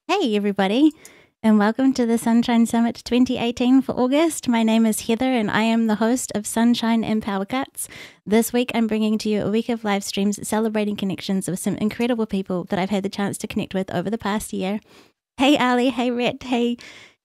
Hey, everybody, and welcome to the Sunshine Summit 2018 for August. My name is Heather, and I am the host of Sunshine PowerCuts. This week, I'm bringing to you a week of live streams celebrating connections with some incredible people that I've had the chance to connect with over the past year. Hey, Ali. Hey, Rhett. Hey,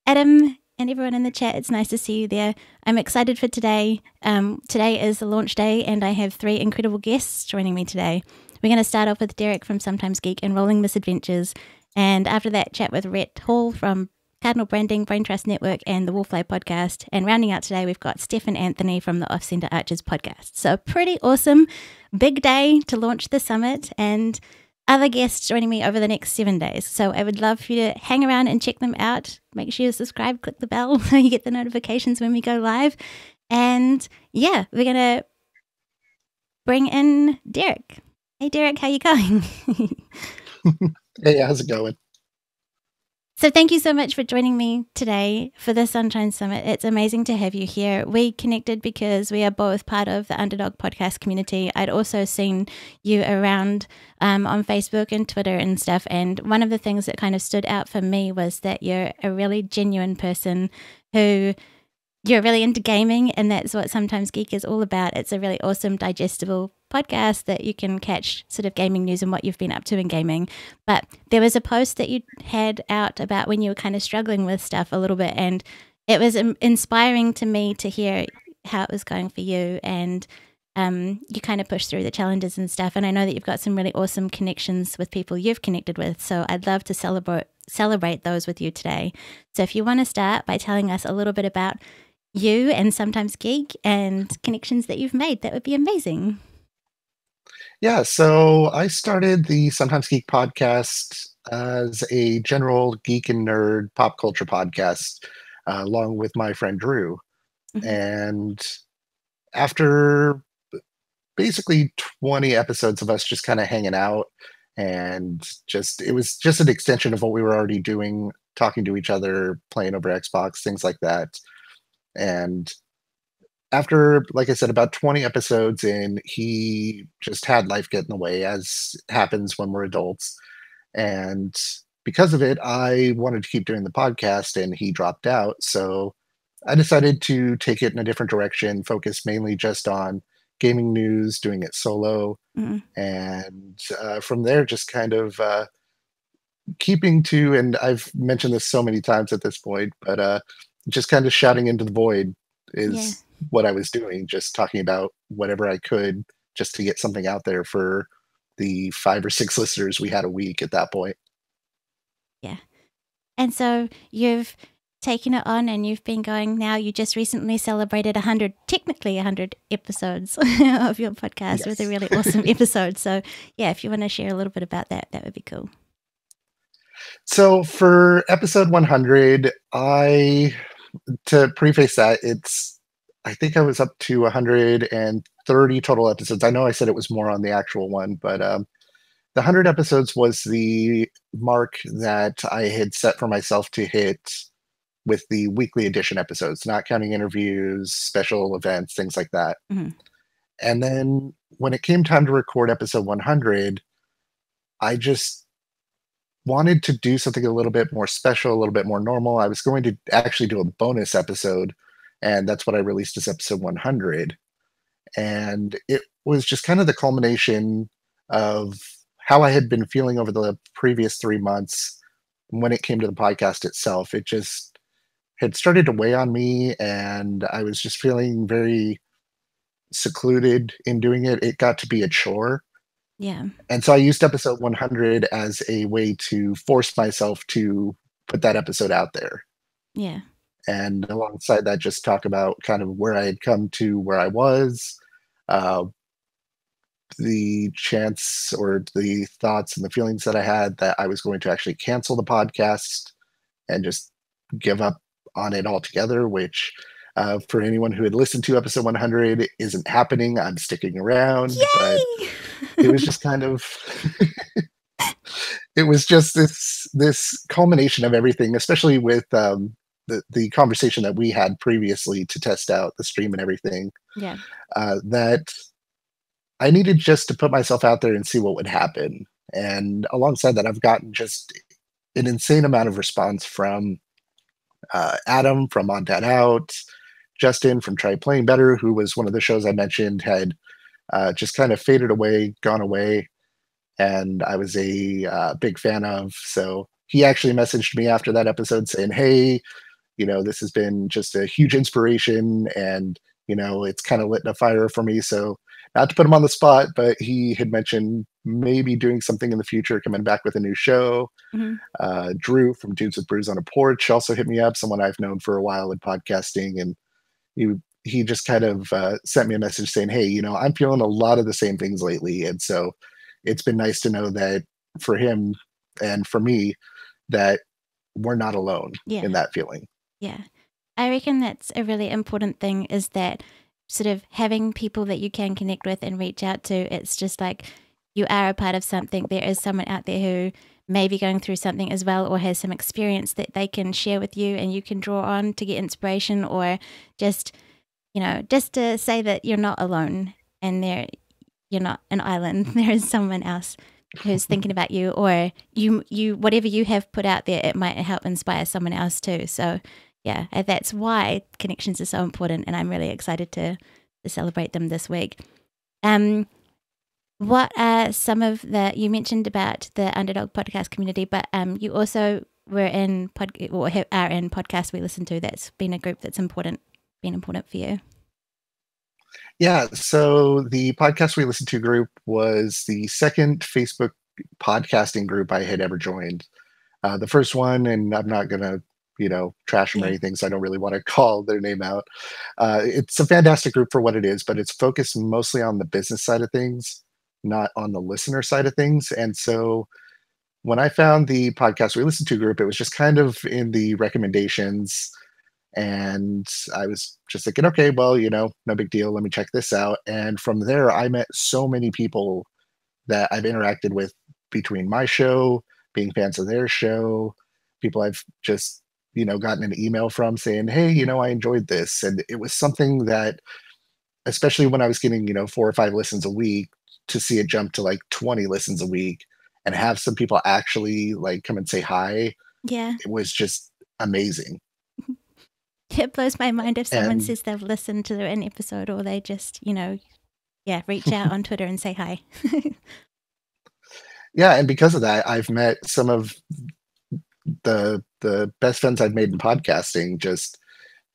Adam, and everyone in the chat. It's nice to see you there. I'm excited for today. Today is the launch day, and I have three incredible guests joining me today. We're going to start off with Derek from Sometimes Geek and Rolling Misadventures. And after that, chat with Rhett Hall from Cardinal Branding, Braintrust Network, and the Wolfly Podcast. And rounding out today, we've got Steph and Anthony from the Off-Center Archers Podcast. So pretty awesome, big day to launch the summit, and other guests joining me over the next 7 days. So I would love for you to hang around and check them out. Make sure you subscribe, click the bell so you get the notifications when we go live. And yeah, we're going to bring in Derek. Hey, Derek, how you going? Hey, how's it going? So thank you so much for joining me today for the Sunshine Summit. It's amazing to have you here. We connected because we are both part of the Underdog podcast community. I'd also seen you around on Facebook and Twitter and stuff. And one of the things that kind of stood out for me was that you're a really genuine person who you're really into gaming, and that's what Sometimes Geek is all about. It's a really awesome, digestible podcast that you can catch sort of gaming news and what you've been up to in gaming. But there was a post that you had out about when you were kind of struggling with stuff a little bit, and it was inspiring to me to hear how it was going for you, and you kind of pushed through the challenges and stuff. And I know that you've got some really awesome connections with people you've connected with, so I'd love to celebrate those with you today. So if you want to start by telling us a little bit about you and Sometimes Geek and connections that you've made, that would be amazing. Yeah, so I started the Sometimes Geek podcast as a general geek and nerd pop culture podcast, along with my friend Drew. Mhm. And after basically 20 episodes of us just kind of hanging out, and it was just an extension of what we were already doing, talking to each other, playing over Xbox, things like that. And after, like I said, about 20 episodes in, he just had life get in the way, as happens when we're adults. And because of it, I wanted to keep doing the podcast, and he dropped out. So I decided to take it in a different direction, focus mainly just on gaming news, doing it solo. Mhm. And from there, just kind of keeping to, and I've mentioned this so many times at this point, but just kind of shouting into the void is what I was doing, just talking about whatever I could just to get something out there for the 5 or 6 listeners we had a week at that point. Yeah. And so you've taken it on and you've been going now. You just recently celebrated 100 episodes of your podcast with a really awesome episode. So yeah, if you want to share a little bit about that, that would be cool. So for episode 100, to preface that, I think I was up to 130 total episodes. I know I said it was more on the actual one, but the 100 episodes was the mark that I had set for myself to hit with the weekly edition episodes, not counting interviews, special events, things like that. Mm-hmm. And then when it came time to record episode 100, I just wanted to do something a little bit more special, a little bit more normal. I was going to actually do a bonus episode, and that's what I released as episode 100. And it was just kind of the culmination of how I had been feeling over the previous 3 months when it came to the podcast itself. It just had started to weigh on me, and I was just feeling very secluded in doing it. It got to be a chore. Yeah. And so I used episode 100 as a way to force myself to put that episode out there. Yeah. And alongside that, just talk about kind of where I had come to where I was, the chance or the thoughts and the feelings that I had that I was going to actually cancel the podcast and just give up on it altogether, which for anyone who had listened to episode 100 isn't happening. I'm sticking around. Yay! But it was just kind of it was just this culmination of everything, especially with the conversation that we had previously to test out the stream and everything. Yeah. That I needed just to put myself out there and see what would happen. And alongside that, I've gotten just an insane amount of response from Adam from On That Out, Justin from Try Playing Better, who was one of the shows I mentioned, had just kind of faded away, gone away, and I was a big fan of. So he actually messaged me after that episode saying, "Hey, this has been just a huge inspiration, and it's kind of lit a fire for me." So not to put him on the spot, but he had mentioned maybe doing something in the future, coming back with a new show. Mm-hmm. Drew from Dudes with Brews on a Porch also hit me up, someone I've known for a while in podcasting, and he just kind of sent me a message saying, "Hey, I'm feeling a lot of the same things lately," and so it's been nice to know that for him and for me that we're not alone in that feeling. Yeah. I reckon that's a really important thing, is that sort of having people that you can connect with and reach out to. It's just like you are a part of something. There is someone out there who may be going through something as well, or has some experience that they can share with you and you can draw on to get inspiration, or just, just to say that you're not alone and you're not an island. There is someone else who's thinking about you, or you whatever you have put out there, it might help inspire someone else too. So yeah, that's why connections are so important, and I'm really excited to celebrate them this week. What are some of you mentioned about the Underdog podcast community, but you also were in are in Podcast We Listen To. That's been a group that's been important for you. Yeah, so the Podcast We Listen To group was the second Facebook podcasting group I had ever joined. The first one, and I'm not going to trash them or anything, so I don't really want to call their name out. It's a fantastic group for what it is, but it's focused mostly on the business side of things, not on the listener side of things. And so when I found the Podcast We Listen To group, it was just kind of in the recommendations, and I was just thinking, okay, well, no big deal, let me check this out. And from there, I met so many people that I've interacted with between my show, being fans of their show, people I've just gotten an email from saying, "Hey, I enjoyed this." And it was something that, especially when I was getting 4 or 5 listens a week, to see it jump to like 20 listens a week and have some people actually like come and say hi, it was just amazing. It blows my mind if someone says they've listened to an episode, or they just reach out on Twitter and say hi. Yeah, and because of that, I've met some of the best friends I've made in podcasting, just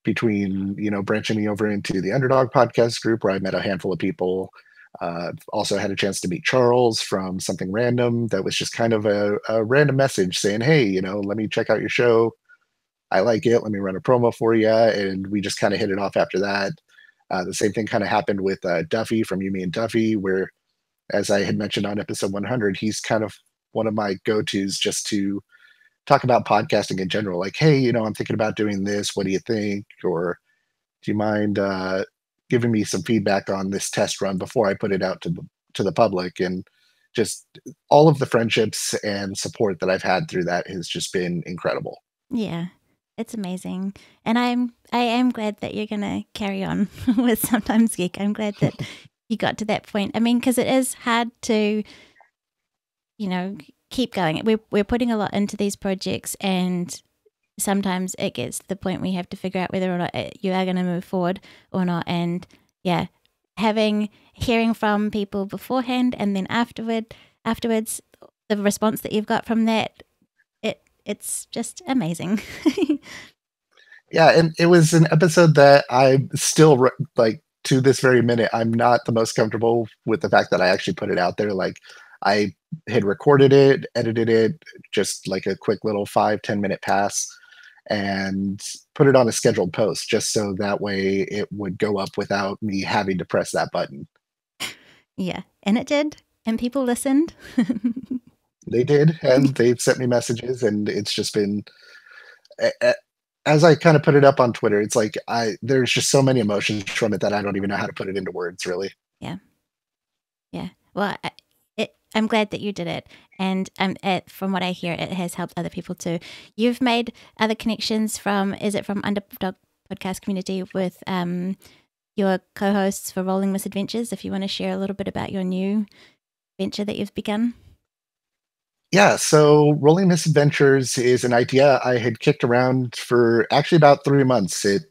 between branching me over into the Underdog podcast group, where I met a handful of people. Also had a chance to meet Charles from Something Random. That was just kind of a random message saying, "Hey, let me check out your show. I like it. Let me run a promo for you." And we just kind of hit it off after that. The same thing kind of happened with Duffy from You, Me, and Duffy, where, as I had mentioned on episode 100, he's kind of one of my go-tos just to talk about podcasting in general. Like, "Hey, I'm thinking about doing this. What do you think? Or do you mind giving me some feedback on this test run before I put it out to the public?" And just all of the friendships and support that I've had through that has just been incredible. Yeah, it's amazing. And I am glad that you're going to carry on with Sometimes Geek. I'm glad that you got to that point. I mean, because it is hard to, keep going. We're putting a lot into these projects, and sometimes it gets to the point where you have to figure out whether or not you are going to move forward or not. And yeah, hearing from people beforehand and then afterwards, the response that you've got from that, it's just amazing. Yeah, and it was an episode that I still like to this very minute. I'm not the most comfortable with the fact that I actually put it out there. Like, I had recorded it, edited it, just like a quick little 5-10 minute pass, and put it on a scheduled post just so that way it would go up without me having to press that button. Yeah, and it did, and people listened. They did, and they've sent me messages, and it's just been, as I kind of put it up on Twitter, it's like there's just so many emotions from it that I don't even know how to put it into words, really. Yeah. Well, I'm glad that you did it, and from what I hear, it has helped other people too. You've made other connections from Underdog Podcast Community with your co-hosts for Rolling Misadventures. If you want to share a little bit about your new venture that you've begun. Yeah, so Rolling Misadventures is an idea I had kicked around for actually about 3 months. It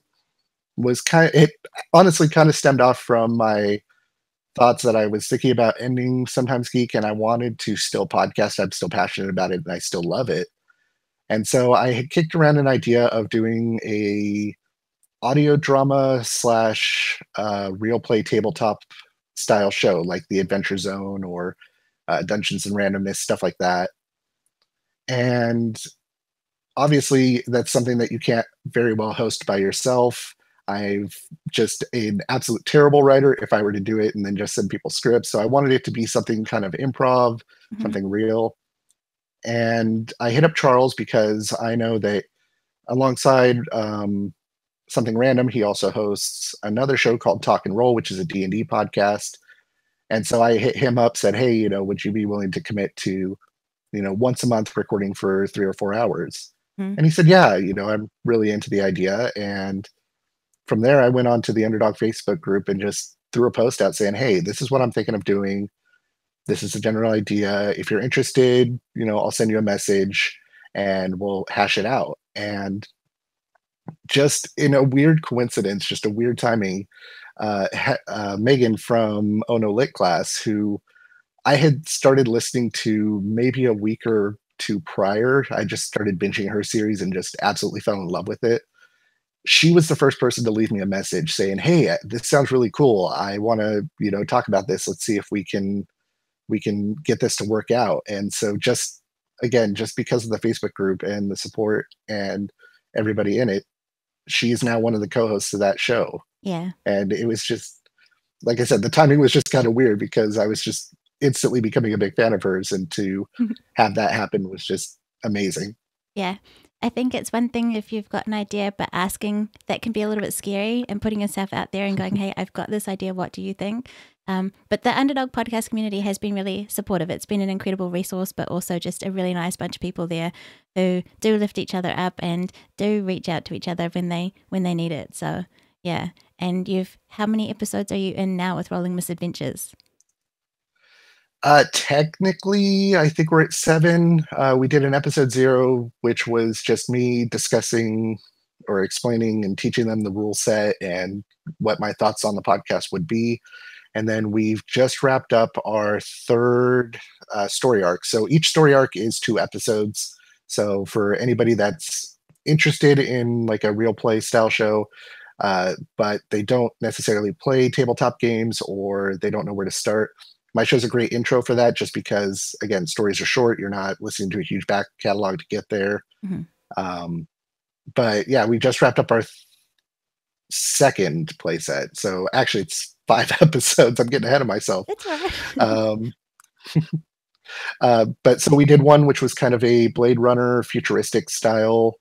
honestly kind of stemmed off from my thoughts that I was thinking about ending Sometimes Geek, and I wanted to still podcast. I'm still passionate about it, and I still love it. And so I had kicked around an idea of doing a audio drama slash real play tabletop style show, like the Adventure Zone or Dungeons and Randomness, stuff like that. And obviously, that's something that you can't very well host by yourself. I've just an absolute terrible writer if I were to do it and then just send people scripts. So I wanted it to be something kind of improv, Hmm. something real. And I hit up Charles because I know that alongside something random, he also hosts another show called Talk and Roll, which is a D&D podcast. And so I hit him up, said, hey, would you be willing to commit to, once a month recording for 3 or 4 hours? Hmm. And he said, yeah, I'm really into the idea. And from there, I went on to the Underdog Facebook group and just threw a post out saying, hey, this is what I'm thinking of doing. This is a general idea. If you're interested, I'll send you a message and we'll hash it out. And just in a weird coincidence, just a weird timing, Megan from Ono Lit class, who I had started listening to maybe a week or two prior. I just started binging her series and just absolutely fell in love with it. She was the first person to leave me a message saying, "Hey, this sounds really cool. I want to, talk about this. Let's see if we can get this to work out." And so just again, just because of the Facebook group and the support and everybody in it, she is now one of the co-hosts of that show. Yeah. And it was just, like I said, the timing was just kind of weird because I was just instantly becoming a big fan of hers, and to have that happen was just amazing. Yeah. I think it's one thing if you've got an idea, but asking that can be a little bit scary, and putting yourself out there and going, hey, I've got this idea. What do you think? But the Underdog podcast community has been really supportive. It's been an incredible resource, but also just a really nice bunch of people there who do lift each other up and do reach out to each other when they need it. So yeah. And how many episodes are you in now with Rolling Misadventures? Technically, I think we're at 7. We did an episode 0, which was just me discussing or explaining and teaching them the rule set and what my thoughts on the podcast would be. And then we've just wrapped up our third story arc. So each story arc is 2 episodes. So for anybody that's interested in like a real play style show, but they don't necessarily play tabletop games or they don't know where to start, my show's a great intro for that, just because, again, stories are short. You're not listening to a huge back catalog to get there. Mm-hmm. But yeah, we just wrapped up our second playset. So actually, it's 5 episodes. I'm getting ahead of myself. That's right. Um, but so we did one which was kind of a Blade Runner futuristic style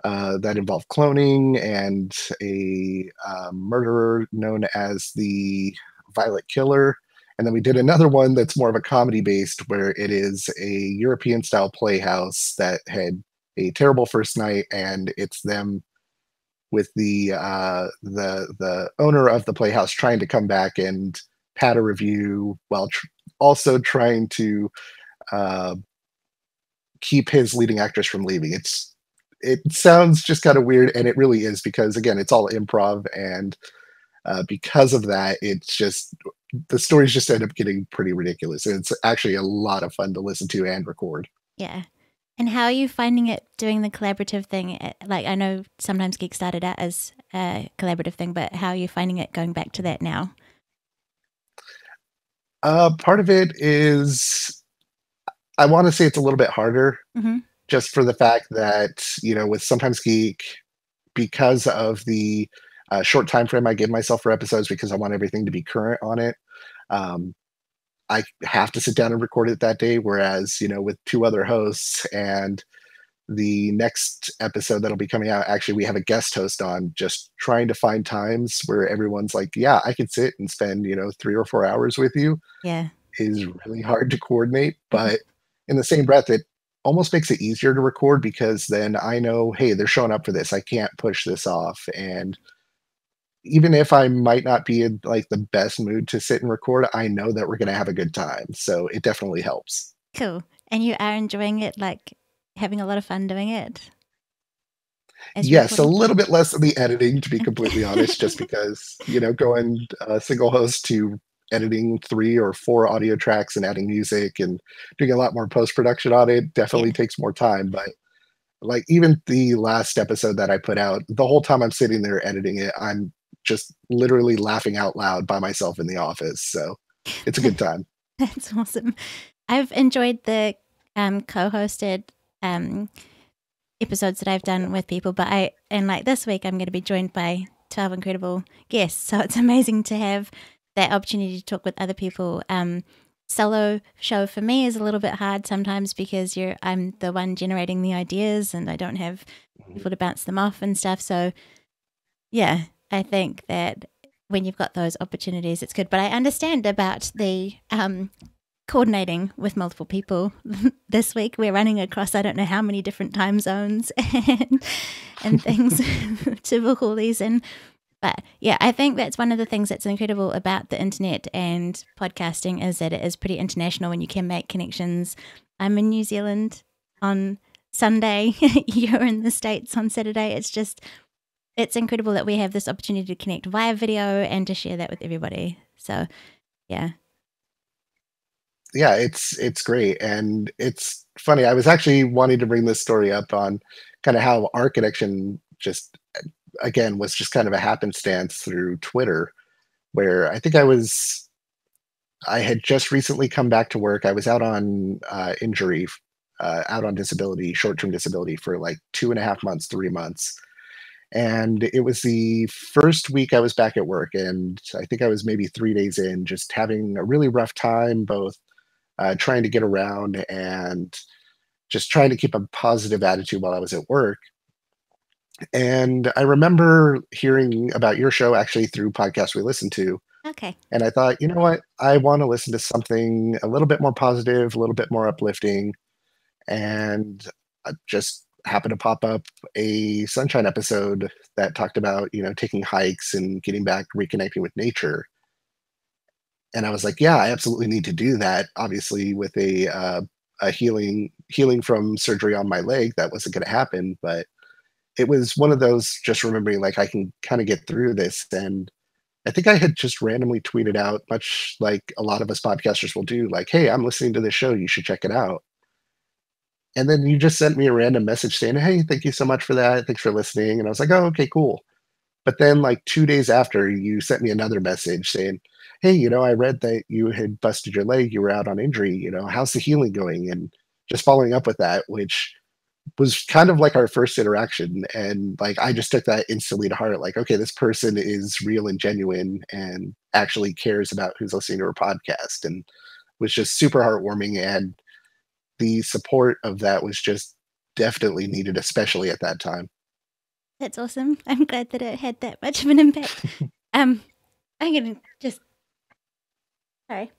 that involved cloning and a murderer known as the Violet Killer. And then we did another one that's more of a comedy based, where it is a European style playhouse that had a terrible first night, and it's them with the owner of the playhouse trying to come back and pad a review while also trying to uh, keep his leading actress from leaving. It sounds just kind of weird, and it really is, because again, it's all improv, and because of that, it's just the stories just end up getting pretty ridiculous, and it's actually a lot of fun to listen to and record. Yeah. And how are you finding it doing the collaborative thing? Like, I know Sometimes Geek started out as a collaborative thing, but how are you finding it going back to that now? Part of it is, I want to say it's a little bit harder, Mm-hmm. just for the fact that, with Sometimes Geek, because of the short time frame I give myself for episodes, because I want everything to be current on it. Um, I have to sit down and record it that day. Whereas, with 2 other hosts and the next episode that'll be coming out, actually, we have a guest host on, just trying to find times where everyone's like, yeah, I could sit and spend, 3 or 4 hours with you, Yeah. is really hard to coordinate. But in the same breath, it almost makes it easier to record, because then I know, hey, they're showing up for this. I can't push this off. And even if I might not be in like the best mood to sit and record, I know that we're going to have a good time. So it definitely helps. Cool. And you are enjoying it, like having a lot of fun doing it? Yes, a little bit less of the editing, to be completely honest, just because, going single host to editing 3 or 4 audio tracks and adding music and doing a lot more post-production on it definitely takes more time. But like even the last episode that I put out, the whole time I'm sitting there editing it, I'm just literally laughing out loud by myself in the office. So it's a good time. That's awesome. I've enjoyed the co-hosted episodes that I've done with people, but like this week I'm going to be joined by 12 incredible guests, so it's amazing to have that opportunity to talk with other people. Solo show for me is a little bit hard sometimes because I'm the one generating the ideas and I don't have people to bounce them off and stuff. So yeah, I think that when you've got those opportunities, it's good. But I understand about the coordinating with multiple people. This week we're running across I don't know how many different time zones and things to book all these in. But yeah, I think that's one of the things that's incredible about the internet and podcasting is that it is pretty international and you can make connections. I'm in New Zealand on Sunday, you're in the States on Saturday. It's incredible that we have this opportunity to connect via video and to share that with everybody. So yeah. Yeah, it's great. And it's funny. I was actually wanting to bring this story up on kind of how our connection just, again, was just kind of a happenstance through Twitter, where I think I had just recently come back to work. I was out on injury, out on disability, short-term disability for like 2.5 months, 3 months. And it was the first week I was back at work. And I think I was maybe 3 days in, just having a really rough time, both trying to get around and just trying to keep a positive attitude while I was at work. And I remember hearing about your show actually through podcasts we listened to. Okay. And I thought, you know what? I want to listen to something a little bit more positive, a little bit more uplifting. And I just happened to pop up a Sunshine episode that talked about, taking hikes and getting back, reconnecting with nature. And I was like, yeah, I absolutely need to do that. Obviously, with a healing from surgery on my leg, that wasn't going to happen. But it was one of those just remembering like I can kind of get through this. And I think I had just randomly tweeted out, much like a lot of us podcasters will do, like, hey, I'm listening to this show. You should check it out. And then you just sent me a random message saying, hey, thank you so much for that. Thanks for listening. And I was like, oh, okay, cool. But then like 2 days after, you sent me another message saying, hey, I read that you had busted your leg. You were out on injury. How's the healing going? And just following up with that, which was kind of like our first interaction. And like, I just took that instantly to heart. Like, okay, this person is real and genuine and actually cares about who's listening to our podcast, and was just super heartwarming. And the support of that was just definitely needed, especially at that time. That's awesome. I'm glad that it had that much of an impact. I'm going to just, sorry.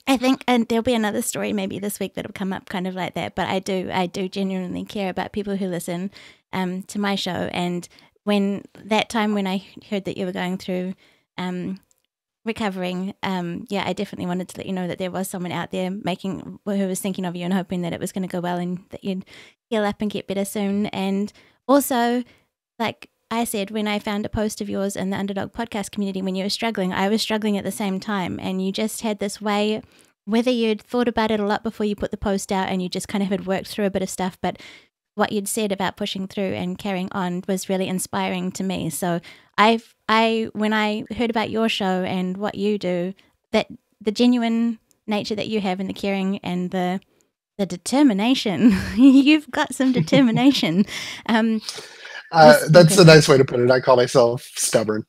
I think, and there'll be another story maybe this week that'll come up kind of like that, but I do genuinely care about people who listen to my show. And when I heard that you were going through recovering, I definitely wanted to let you know that there was someone out there who was thinking of you and hoping that it was going to go well and that you'd heal up and get better soon. And also, like I said, when I found a post of yours in the Underdog podcast community when you were struggling, I was struggling at the same time. And you just had this way, whether you'd thought about it a lot before you put the post out and you just kind of had worked through a bit of stuff, but what you'd said about pushing through and carrying on was really inspiring to me. So when I heard about your show and what you do, that the genuine nature that you have and the caring and the determination, you've got some determination. That's a nice way to put it. I call myself stubborn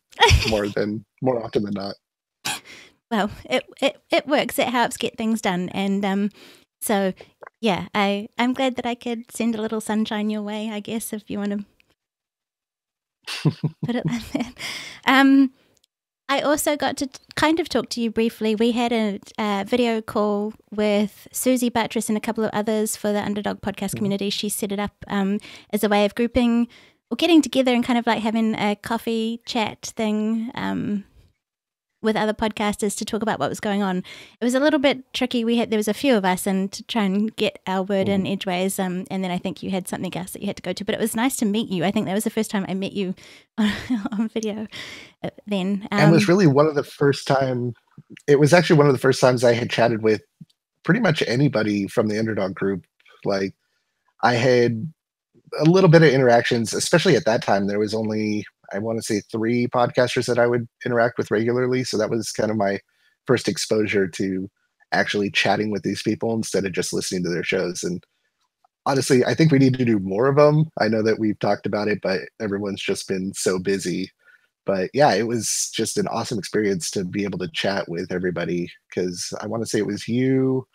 more often than not. Well, it works. It helps get things done. And so, yeah, I'm glad that I could send a little sunshine your way, I guess, if you want to put it like that. I also got to kind of talk to you briefly. We had a video call with Susie Buttress and a couple of others for the Underdog podcast community. She set it up as a way of grouping or getting together and kind of like having a coffee chat thing. with other podcasters to talk about what was going on. It was a little bit tricky. There was a few of us, and to try and get our word in edgeways. And then I think you had something else that you had to go to. But it was nice to meet you. I think that was the first time I met you on video. Then and it was really one of the first time. It was actually one of the first times I had chatted with pretty much anybody from the Underdog group. Like, I had a little bit of interactions, especially at that time. There was only, I want to say, 3 podcasters that I would interact with regularly. So that was kind of my first exposure to actually chatting with these people instead of just listening to their shows. And honestly, I think we need to do more of them. I know that we've talked about it, but everyone's just been so busy. But yeah, it was just an awesome experience to be able to chat with everybody, because I want to say it was you,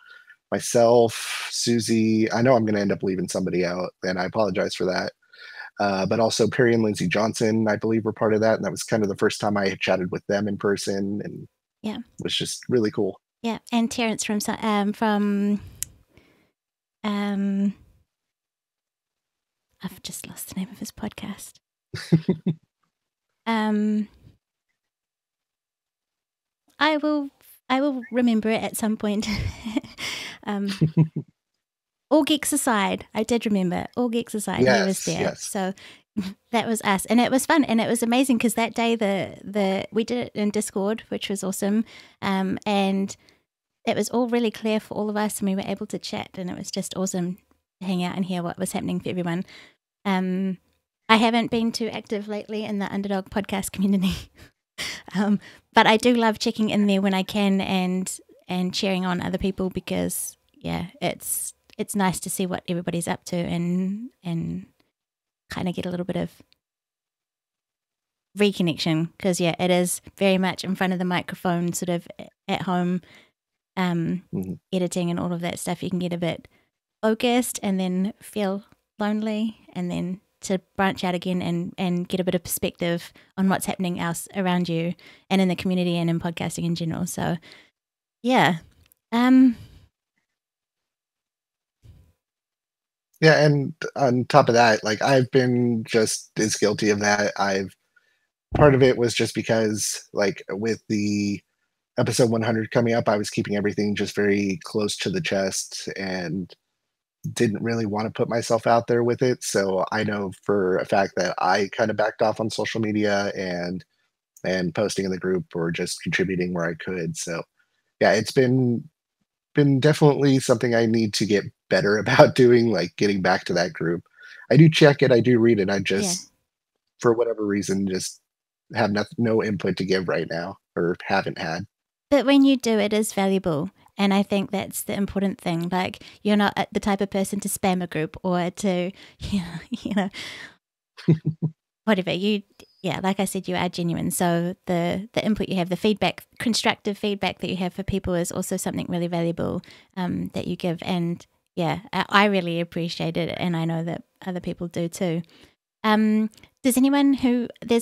myself, Susie. I know I'm going to end up leaving somebody out, and I apologize for that. But also Perry and Lindsay Johnson, I believe, were part of that. And that was kind of the first time I had chatted with them in person, and it was just really cool. Yeah. And Terrence from I've just lost the name of his podcast. I will remember it at some point. Oggy Exercise. I did remember Oggy Exercise. Yes, he was there. yes. So that was us, and it was fun, and it was amazing because that day we did it in Discord, which was awesome, and it was all really clear for all of us, and we were able to chat, and it was just awesome to hang out and hear what was happening for everyone. I haven't been too active lately in the Underdog podcast community, but I do love checking in there when I can and cheering on other people, because it's nice to see what everybody's up to and kind of get a little bit of reconnection, because it is very much in front of the microphone, sort of at home, editing and all of that stuff. You can get a bit focused and then feel lonely, and then to branch out again and get a bit of perspective on what's happening else around you and in the community and in podcasting in general. So yeah. Yeah, and on top of that, like, I've been just as guilty of that. Part of it was just because, like, with the episode 100 coming up, I was keeping everything just very close to the chest and didn't really want to put myself out there with it. So I know for a fact that I kind of backed off on social media and posting in the group or just contributing where I could. So yeah, it's been definitely something I need to get better about doing, like getting back to that group. I do check it, I do read it. I just, for whatever reason, just have no input to give right now, or haven't had. But when you do, it is valuable. And I think that's the important thing. Like, you're not the type of person to spam a group or to, whatever. Like I said, you are genuine. So the input you have, the feedback, constructive feedback that you have for people is also something really valuable that you give. And I really appreciate it. And I know that other people do too. Does anyone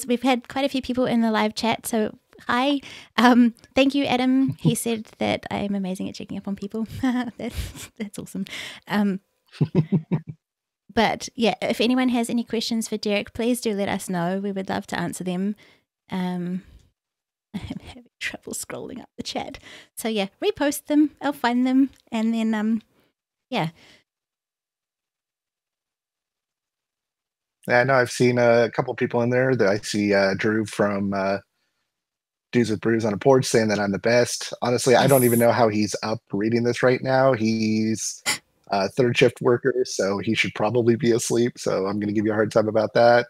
we've had quite a few people in the live chat. So hi, thank you, Adam. He said that I am amazing at checking up on people. That's awesome. But if anyone has any questions for Derek, please do let us know. We would love to answer them. I'm having trouble scrolling up the chat. So repost them. I'll find them, and then Yeah, I know I've seen a couple people in there. That I see Drew from Dudes with Brews on a Porch saying that I'm the best. Honestly, I don't even know how he's up reading this right now. He's a third shift worker, so he should probably be asleep. So I'm going to give you a hard time about that.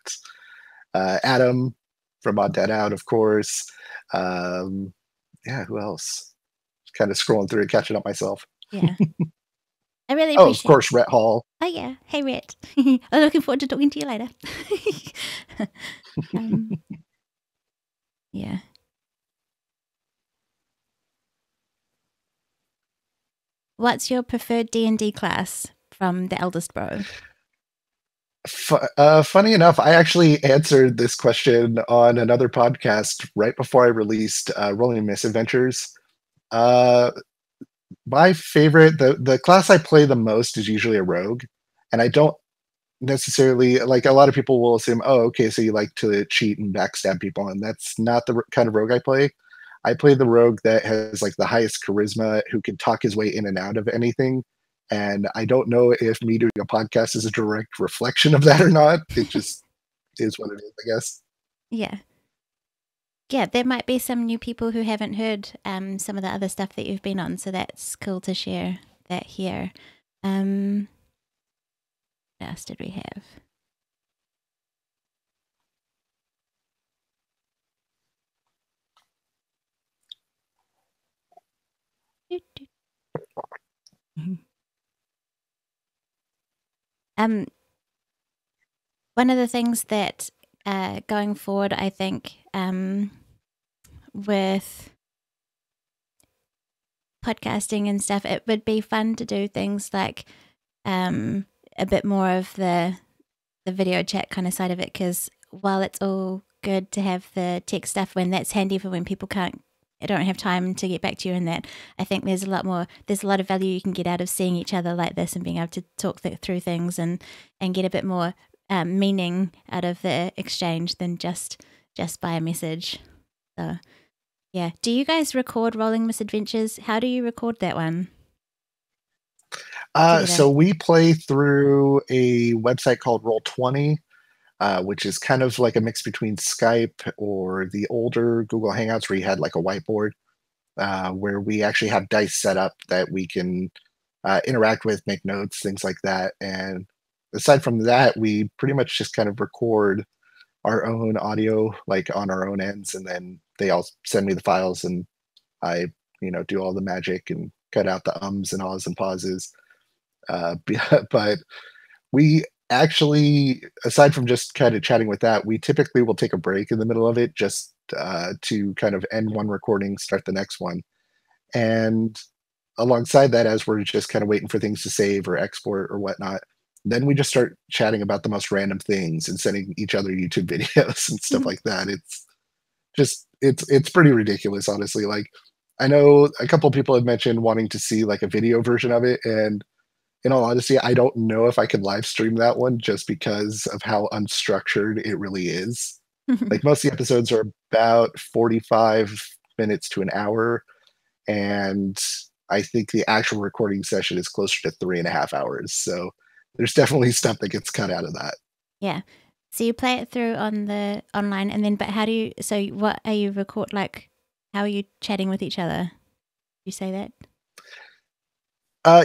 Adam from Odd Dad Out, of course. Who else? Kind of scrolling through it, catching up myself. Yeah. I really appreciate of course, Rhett Hall. Oh, yeah. Hey, Rhett. I'm looking forward to talking to you later. Yeah. What's your preferred D&D class from the eldest bro? Funny enough, I actually answered this question on another podcast right before I released Rolling Misadventures. My favorite, the class I play the most is usually a rogue, and I don't necessarily, like, a lot of people will assume, oh, okay, so you like to cheat and backstab people, and that's not the kind of rogue I play. I play the rogue that has like the highest charisma, who can talk his way in and out of anything. And I don't know if me doing a podcast is a direct reflection of that or not. It just is what it is, I guess. Yeah. Yeah, there might be some new people who haven't heard some of the other stuff that you've been on, so that's cool to share that here. What else did we have? One of the things that going forward, I think, with podcasting and stuff, it would be fun to do things like a bit more of the video chat kind of side of it, because while it's all good to have the tech stuff when that's handy for when people don't have time to get back to you and that, I think there's a lot of value you can get out of seeing each other like this and being able to talk through things and get a bit more meaning out of the exchange than just by a message. So yeah. Do you guys record Rolling Misadventures? How do you record that one? So we play through a website called Roll20, which is kind of like a mix between Skype or the older Google Hangouts where you had like a whiteboard, where we actually have dice set up that we can interact with, make notes, things like that. And aside from that, we pretty much just kind of record our own audio, like on our own ends, and then they all send me the files, and I, do all the magic and cut out the ums and ahs and pauses. But we actually, aside from just kind of chatting with that, we typically will take a break in the middle of it just to kind of end one recording, start the next one. And alongside that, as we're just kind of waiting for things to save or export or whatnot, then we just start chatting about the most random things and sending each other YouTube videos and stuff like that. It's pretty ridiculous, honestly. Like, I know a couple of people have mentioned wanting to see like a video version of it, and in all honesty, I don't know if I could live stream that one just because of how unstructured it really is. Like, most of the episodes are about 45 minutes to an hour, and I think the actual recording session is closer to 3.5 hours. So there's definitely stuff that gets cut out of that. Yeah. So you play it through on the online, and then, but how do you, so what are you like, how are you chatting with each other? You say that?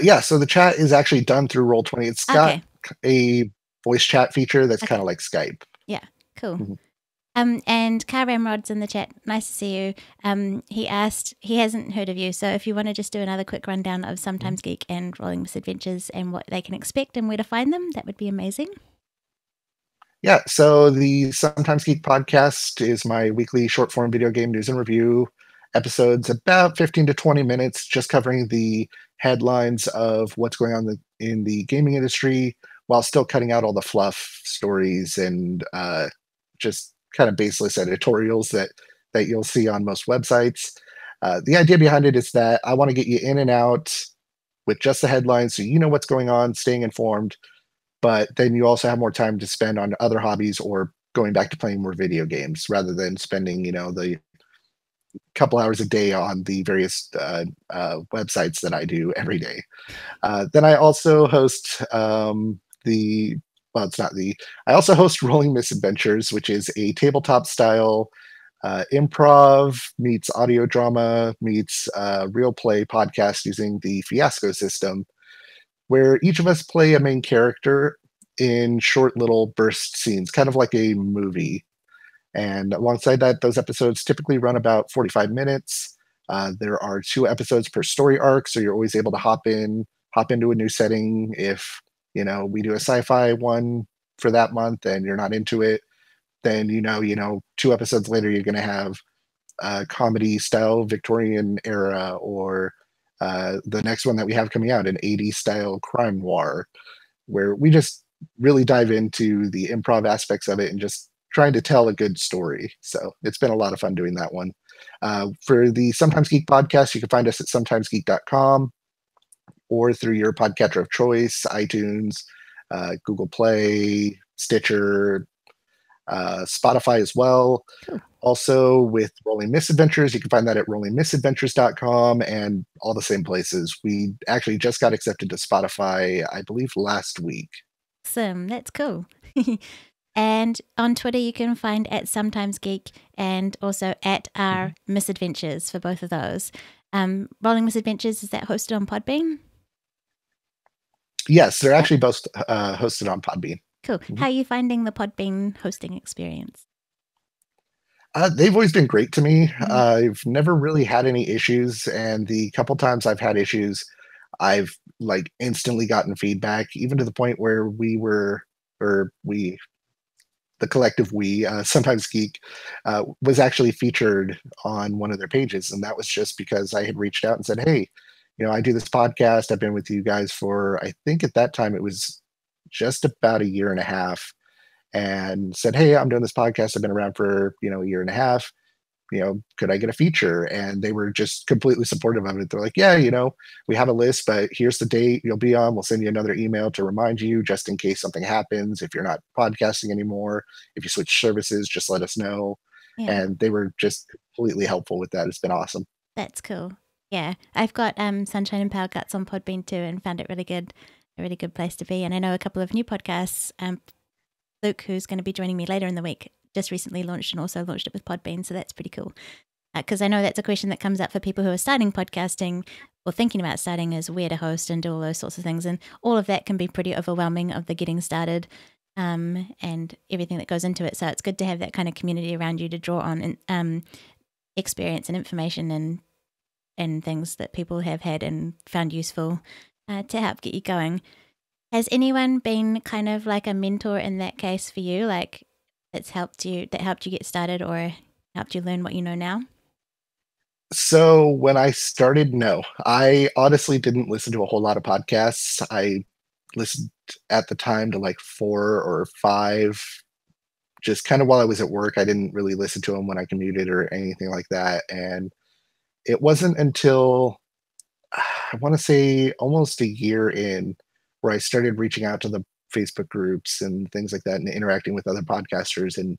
Yeah, so the chat is actually done through Roll20. It's got a voice chat feature that's kind of like Skype. Yeah, cool. Mm-hmm. And Car Ramrod's in the chat. Nice to see you. He asked, he hasn't heard of you, so if you want to just do another quick rundown of Sometimes Geek and Rolling Misadventures and what they can expect and where to find them, that would be amazing. Yeah, so the Sometimes Geek podcast is my weekly short-form video game news and review episodes, about 15 to 20 minutes, just covering the headlines of what's going on in the gaming industry, while still cutting out all the fluff stories and just kind of baseless editorials that you'll see on most websites. The idea behind it is that I want to get you in and out with just the headlines, so you know what's going on, staying informed, but then you also have more time to spend on other hobbies or going back to playing more video games rather than spending, the couple hours a day on the various websites that I do every day. Then I also host I also host Rolling Misadventures, which is a tabletop style improv meets audio drama meets real play podcast using the Fiasco system, where each of us play a main character in short little burst scenes, kind of like a movie. And alongside that, those episodes typically run about 45 minutes. There are 2 episodes per story arc, so you're always able to hop into a new setting. If we do a sci-fi one for that month and you're not into it, then 2 episodes later you're going to have comedy style Victorian era, or the next one that we have coming out, an 80s style crime noir, where we just really dive into the improv aspects of it and just trying to tell a good story. So it's been a lot of fun doing that one. For the Sometimes Geek podcast, you can find us at sometimesgeek.com or through your podcatcher of choice, iTunes, Google Play, Stitcher, Spotify as well. Also with Rolling Misadventures, you can find that at rollingmisadventures.com and all the same places. We actually just got accepted to Spotify, I believe, last week. Awesome. That's cool. And on Twitter, you can find at Sometimes Geek and also at our Misadventures for both of those. Rolling Misadventures, is that hosted on Podbean? Yes, they're actually both hosted on Podbean. Cool. How are you finding the Podbean hosting experience? They've always been great to me. I've never really had any issues, and the couple times I've had issues, I've like instantly gotten feedback, even to the point where the collective we, Sometimes Geek, was actually featured on one of their pages, and that was just because I had reached out and said, "Hey, I do this podcast. I've been with you guys for, I think at that time it was just about a year and a half." And said, "Hey, I'm doing this podcast. I've been around for, a year and a half. Could I get a feature?" And they were just completely supportive of it. They're like, "Yeah, we have a list, but here's the date you'll be on. We'll send you another email to remind you just in case something happens. If you're not podcasting anymore, if you switch services, just let us know." Yeah. And they were just completely helpful with that. It's been awesome. That's cool. Yeah. I've got Sunshine PowerCuts on Podbean too and found it really good, a really good place to be. And I know a couple of new podcasts. Luke, who's going to be joining me later in the week, just recently launched and also launched it with Podbean. So that's pretty cool. Because I know that's a question that comes up for people who are starting podcasting or thinking about starting, is where to host and do all those sorts of things. And all of that can be pretty overwhelming of the getting started and everything that goes into it. So it's good to have that kind of community around you to draw on and experience and information and things that people have had and found useful to help get you going. Has anyone been kind of like a mentor in that case for you, like that helped you get started or helped you learn what you know now? So when I started, no, I honestly didn't listen to a whole lot of podcasts. I listened at the time to like 4 or 5, just kind of while I was at work. I didn't really listen to them when I commuted or anything like that. And it wasn't until I want to say almost a year in where I started reaching out to the Facebook groups and things like that and interacting with other podcasters and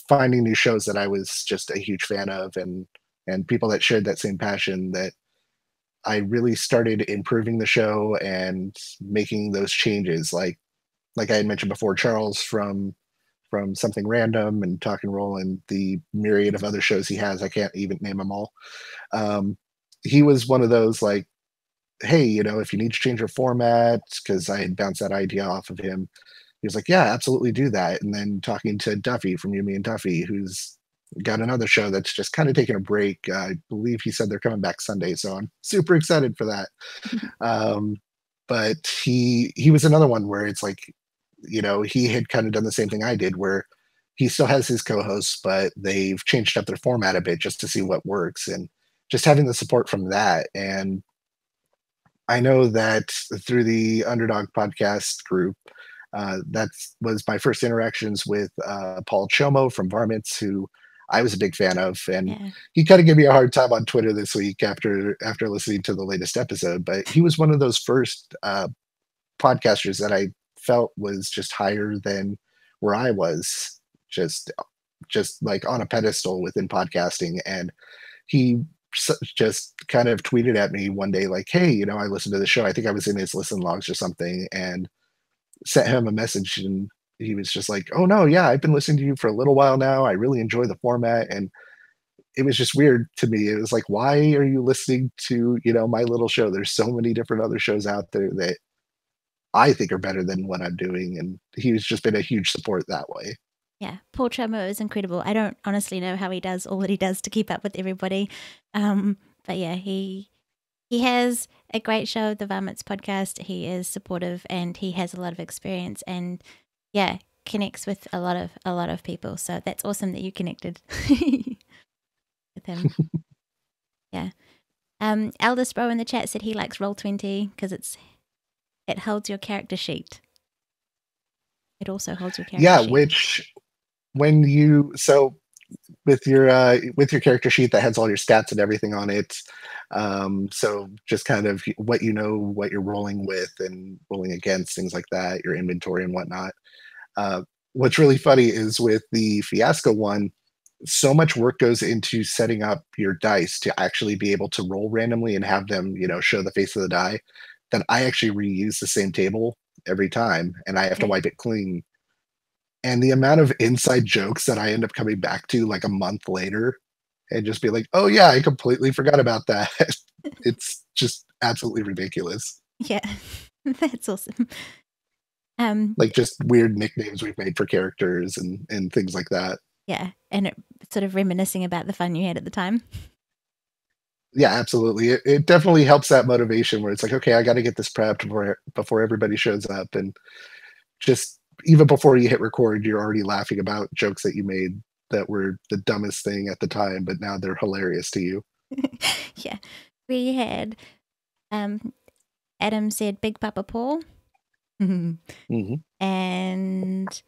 finding new shows that I was just a huge fan of and people that shared that same passion, that I really started improving the show and making those changes. Like I had mentioned before, Charles from Something Random and Talk and Roll and the myriad of other shows he has, I can't even name them all. He was one of those like, "Hey, if you need to change your format," because I had bounced that idea off of him. He was like, "Yeah, absolutely do that." And then talking to Duffy from You, Me, and Duffy, who's got another show that's just kind of taking a break. I believe he said they're coming back Sunday, so I'm super excited for that. Um, but he was another one where it's like, he had kind of done the same thing I did, where he still has his co-hosts, but they've changed up their format a bit just to see what works, and just having the support from that. And I know that through the Underdog podcast group, that was my first interactions with Paul Chomo from Varmints, who I was a big fan of, and he kind of gave me a hard time on Twitter this week after listening to the latest episode. But he was one of those first podcasters that I felt was just higher than where I was, just like on a pedestal within podcasting. And he just kind of tweeted at me one day like, "Hey, I listened to the show." I think I was in his listen logs or something, and sent him a message, and he was just like, "Oh no, yeah, I've been listening to you for a little while now. I really enjoy the format." And it was just weird to me. It was like, why are you listening to, my little show? There's so many different other shows out there that I think are better than what I'm doing. And he's just been a huge support that way. Yeah, Paul Chomo is incredible. I don't honestly know how he does all that he does to keep up with everybody. But yeah, he has a great show, the Varmints podcast. He is supportive and he has a lot of experience and connects with a lot of people. So that's awesome that you connected with him. Yeah. Eldest Bro in the chat said he likes Roll20 because it holds your character sheet. It also holds your character sheet. Which when you with your character sheet that has all your stats and everything on it, so just kind of what what you're rolling with and rolling against, things like that, your inventory and whatnot. What's really funny is with the Fiasco one, so much work goes into setting up your dice to actually be able to roll randomly and have them, show the face of the die, that I actually reuse the same table every time and I have to Okay. wipe it clean. And the amount of inside jokes that I end up coming back to like a month later and just be like, oh yeah, I completely forgot about that. It's just absolutely ridiculous. Yeah. That's awesome. Um, Like just weird nicknames we've made for characters and things like that. yeah. And sort of reminiscing about the fun you had at the time. Yeah, absolutely. It definitely helps that motivation where it's like, okay, I got to get this prepped before everybody shows up, and just even before you hit record, you're already laughing about jokes that you made that were the dumbest thing at the time, but now they're hilarious to you. Yeah. We had Adam said Big Papa Paul. Hmm. And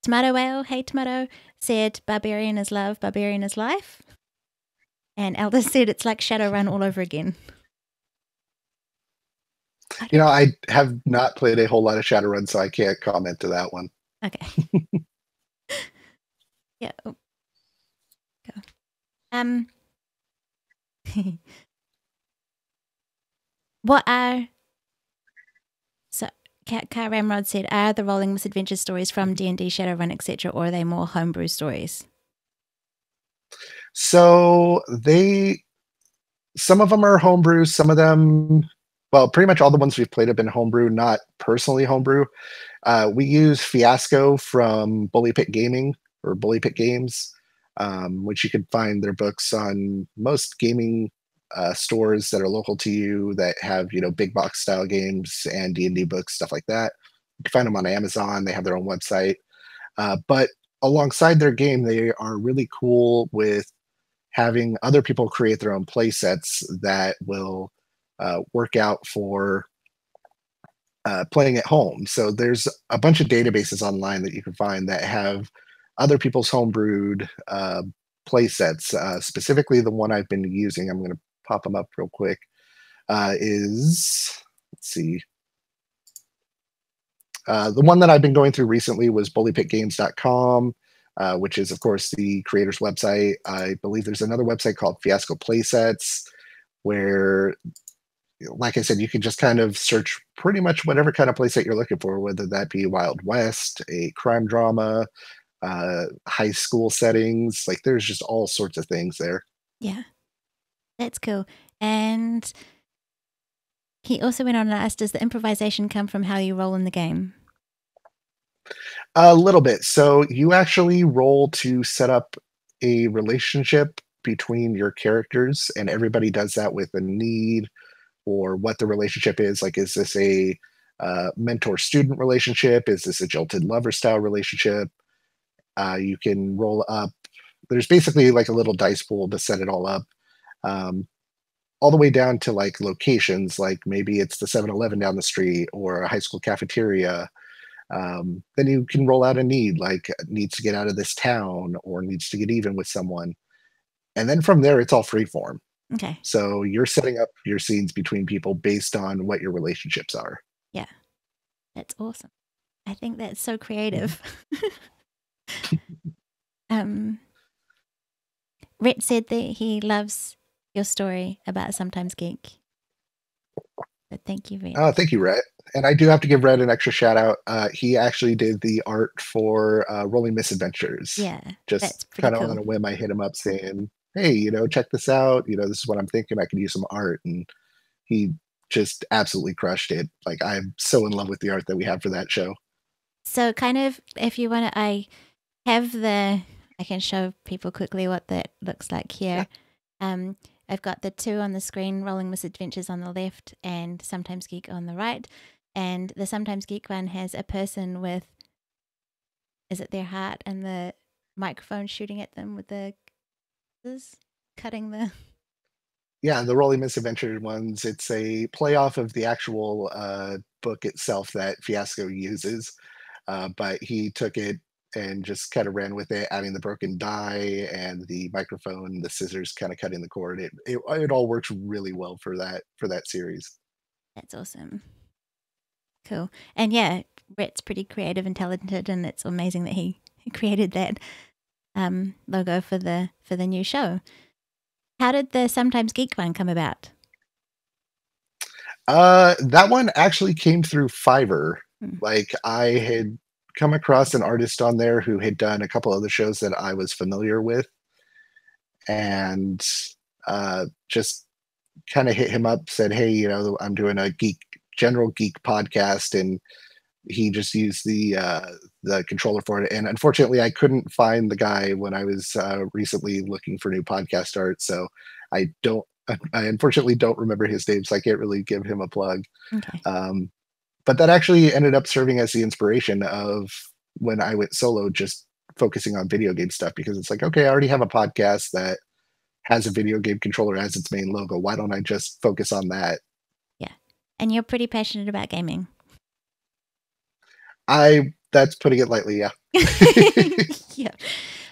Tomato Whale, hey Tomato, said Barbarian is love, Barbarian is life. And Elder said it's like Shadowrun all over again. I have not played a whole lot of Shadowrun, so I can't comment to that one. Okay. Yeah. Oh. Go. What are Car Ramrod said, are the rolling misadventure stories from D&D, Shadowrun, etc., or are they more homebrew stories? So some of them are homebrew, some of them, well, pretty much all the ones we've played have been homebrew, not personally homebrew. We use Fiasco from Bully Pit Gaming or Bully Pit Games, which you can find their books on most gaming stores that are local to you that have big box style games and D&D books, stuff like that. You can find them on Amazon. They have their own website, but alongside their game, they are really cool with having other people create their own play sets that will work out for playing at home. So there's a bunch of databases online that you can find that have other people's homebrewed play sets. Specifically, the one I've been using, I'm going to pop them up real quick, is, let's see. The one that I've been going through recently was bullypitgames.com, which is, of course, the creator's website. I believe there's another website called Fiasco Playsets, where, like I said, you can just kind of search pretty much whatever kind of playset you're looking for, whether that be Wild West, a crime drama, high school settings. Like there's just all sorts of things there. Yeah, that's cool. And he also went on and asked, does the improvisation come from how you roll in the game? A little bit. So you actually roll to set up a relationship between your characters, and everybody does that with a need or what the relationship is. Like, is this a mentor-student relationship? Is this a jilted lover style relationship? You can roll up. There's basically like a little dice pool to set it all up. All the way down to like locations, like maybe it's the 7-Eleven down the street or a high school cafeteria. Then you can roll out a need, like needs to get out of this town or needs to get even with someone. And then from there, it's all free form. Okay. So you're setting up your scenes between people based on what your relationships are. Yeah. That's awesome. I think that's so creative. Rhett said that he loves your story about Sometimes Geek. But thank you, Rhett. Oh, thank you, Rhett. And I do have to give Rhett an extra shout out. He actually did the art for Rolling Misadventures. Yeah, just kind of cool. On a whim, I hit him up saying, hey, check this out. This is what I'm thinking. I could use some art. And he just absolutely crushed it. Like, I'm so in love with the art that we have for that show. So kind of, if you want to, I can show people quickly what that looks like here. Yeah. I've got the two on the screen, Rolling Misadventures on the left and Sometimes Geek on the right. And the Sometimes Geek one has a person with, is it their heart and the microphone shooting at them with the cutting the... Yeah, the Rolling Misadventure ones, it's a play off of the actual book itself that Fiasco uses. But he took it and just kind of ran with it, adding the broken die and the microphone, the scissors kind of cutting the cord. It all works really well for that series. That's awesome. Cool. And yeah, Rhett's pretty creative and talented, and it's amazing that he created that. logo for the new show. How did the Sometimes Geek one come about? That one actually came through Fiverr. Hmm. Like I had come across an artist on there who had done a couple other shows that I was familiar with, and just kind of hit him up, said, "Hey, I'm doing a general geek podcast," and he just used the controller for it. And unfortunately, I couldn't find the guy when I was recently looking for new podcast art, so I don't. I unfortunately don't remember his name, so I can't really give him a plug. Okay. But that actually ended up serving as the inspiration of when I went solo, just focusing on video game stuff, because it's like, okay, I already have a podcast that has a video game controller as its main logo. Why don't I just focus on that? Yeah. And you're pretty passionate about gaming. That's putting it lightly, yeah. Yeah.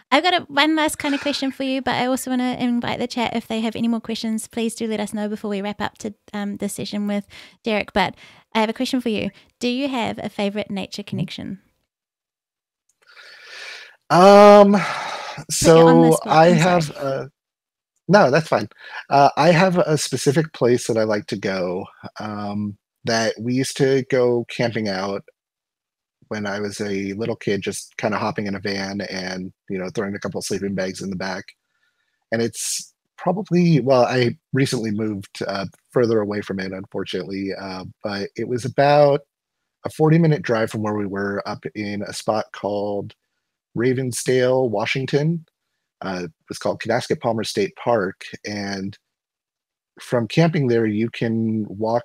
I've got one last kind of question for you, but I also want to invite the chat. If they have any more questions, please do let us know before we wrap up to this session with Derek. But I have a question for you. Do you have a favorite nature connection? So I have no, that's fine. I have a specific place that I like to go, that we used to go camping out when I was a little kid, just kind of hopping in a van and, throwing a couple of sleeping bags in the back. And it's probably, well, I recently moved further away from it, unfortunately, but it was about a 40-minute drive from where we were, up in a spot called Ravensdale, Washington. It was called Canasket Palmer State Park. And from camping there, you can walk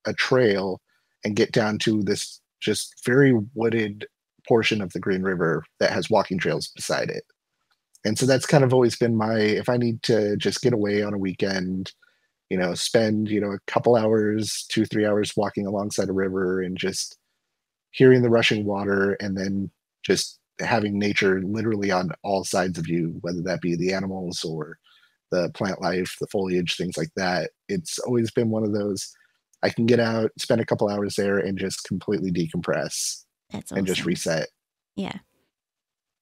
a trail and get down to this just very wooded portion of the Green River that has walking trails beside it. And so that's kind of always been if I need to just get away on a weekend, spend, a couple hours, 2, 3 hours walking alongside a river and just hearing the rushing water, and then just having nature literally on all sides of you, whether that be the animals or the plant life, the foliage, things like that. It's always been one of those, I can get out, spend a couple hours there and just completely decompress. That's awesome. And just reset. Yeah.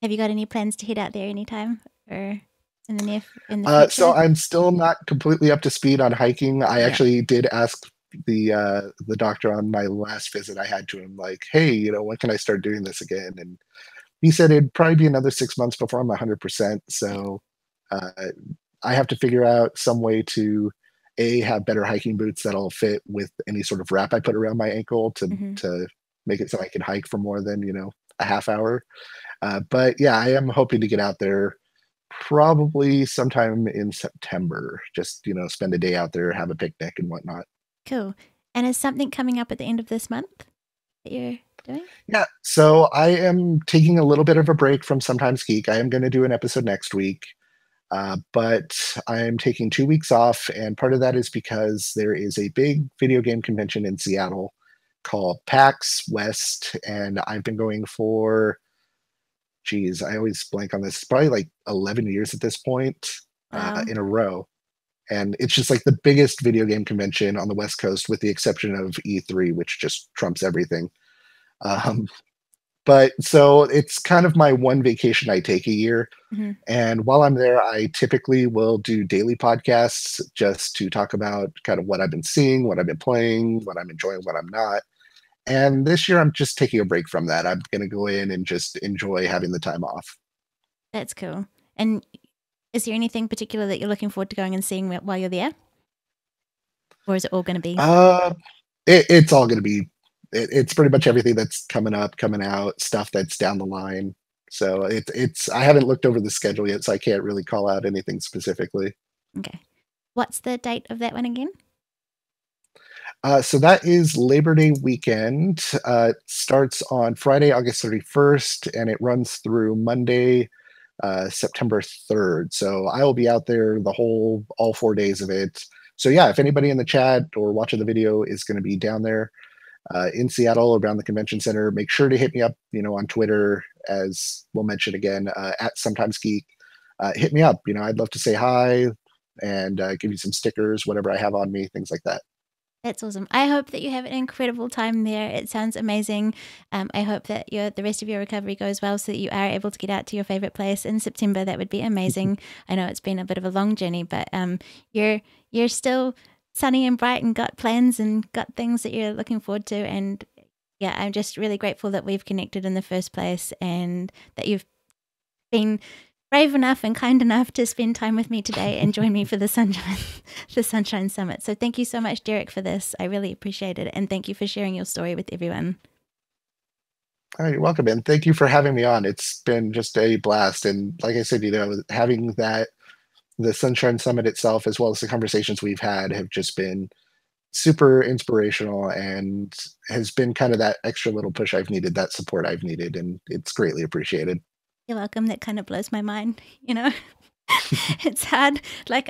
Have you got any plans to head out there anytime, or in the future? So I'm still not completely up to speed on hiking. I actually did ask the doctor on my last visit I had to him, like, hey, when can I start doing this again? And he said it'd probably be another 6 months before I'm 100%. So I have to figure out some way to have better hiking boots that'll fit with any sort of wrap I put around my ankle to make it so I can hike for more than a half hour. But yeah, I am hoping to get out there probably sometime in September. Just spend a day out there, have a picnic and whatnot. Cool. And is something coming up at the end of this month that you're doing? Yeah, so I am taking a little bit of a break from Sometimes Geek. I am going to do an episode next week. But I'm taking 2 weeks off, and part of that is because there is a big video game convention in Seattle called PAX West, and I've been going for, geez, I always blank on this. It's probably like 11 years at this point. Wow. In a row. And it's just like the biggest video game convention on the West Coast, with the exception of E3, which just trumps everything. But so it's kind of my one vacation I take a year. Mm-hmm. And while I'm there, I typically will do daily podcasts just to talk about kind of what I've been seeing, what I've been playing, what I'm enjoying, what I'm not. And this year, I'm just taking a break from that. I'm going to go in and just enjoy having the time off. That's cool. And is there anything particular that you're looking forward to going and seeing while you're there? Or is it all going to be? It's all going to be, it's pretty much everything that's coming up, coming out, stuff that's down the line. So I haven't looked over the schedule yet, so I can't really call out anything specifically. Okay. What's the date of that one again? So that is Labor Day weekend. It starts on Friday, August 31st, and it runs through Monday, September 3rd. So I will be out there all 4 days of it. So yeah, if anybody in the chat or watching the video is going to be down there in Seattle around the convention center, make sure to hit me up, on Twitter, as we'll mention again, at Sometimes Geek. Hit me up. I'd love to say hi and give you some stickers, whatever I have on me, things like that. That's awesome. I hope that you have an incredible time there. It sounds amazing. I hope that the rest of your recovery goes well so that you are able to get out to your favorite place in September. That would be amazing. I know it's been a bit of a long journey, but you're still sunny and bright and got plans and got things that you're looking forward to. And yeah, I'm just really grateful that we've connected in the first place and that you've been brave enough and kind enough to spend time with me today and join me for the Sunshine Summit. So thank you so much, Derek, for this. I really appreciate it. And thank you for sharing your story with everyone. Oh, you're welcome, and thank you for having me on. It's been just a blast. And like I said, having the Sunshine Summit itself, as well as the conversations we've had, have just been super inspirational and has been kind of that extra little push I've needed, that support I've needed, and it's greatly appreciated. You're welcome. That kind of blows my mind, It's hard. For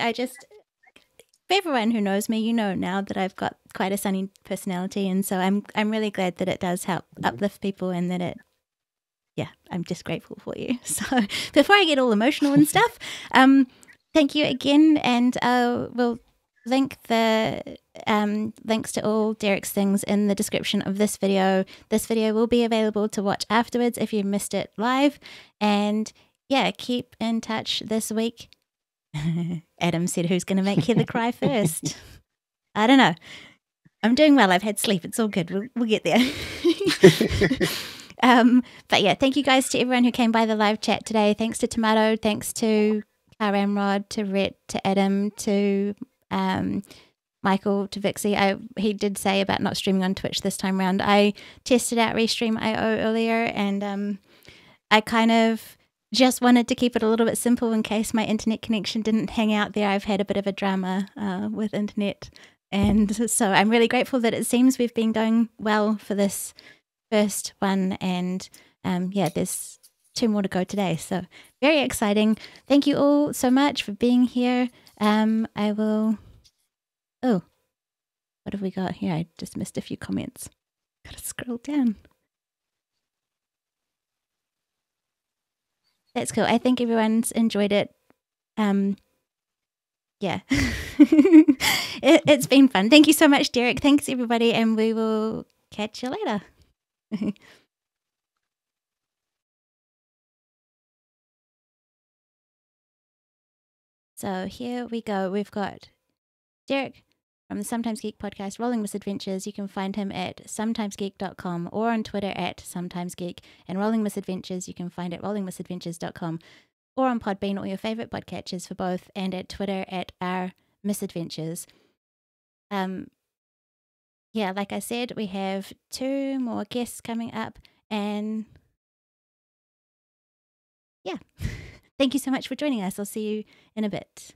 everyone who knows me, you know now that I've got quite a sunny personality, and so I'm really glad that it does help uplift people, and that I'm just grateful for you. So before I get all emotional and stuff, thank you again, and we'll link the links to all Derek's things in the description of this video. This video will be available to watch afterwards if you missed it live. And yeah, keep in touch this week. Adam said, who's going to make Heather cry first? I don't know. I'm doing well. I've had sleep. It's all good. We'll get there. But yeah, thank you guys to everyone who came by the live chat today. Thanks to Tomato. Thanks to Ramrod, to Rhett, to Adam, to Michael, to Vixie. He did say about not streaming on Twitch this time around. I tested out Restream.io earlier, and I kind of just wanted to keep it a little bit simple in case my internet connection didn't hang out there. I've had a bit of a drama with internet, and so I'm really grateful that it seems we've been going well for this first one, and there's 2 more to go today, so very exciting. Thank you all so much for being here. What have we got here? I just missed a few comments. Gotta scroll down. That's cool. I think everyone's enjoyed it. It's been fun. Thank you so much, Derek. Thanks, everybody, and we will catch you later. So here we go. We've got Derek from the Sometimes Geek podcast, Rolling Misadventures. You can find him at sometimesgeek.com or on Twitter at sometimesgeek. And Rolling Misadventures, you can find at rollingmisadventures.com or on Podbean or your favorite podcatchers for both, and at Twitter at @misadventures. Like I said, we have 2 more guests coming up, and thank you so much for joining us. I'll see you in a bit.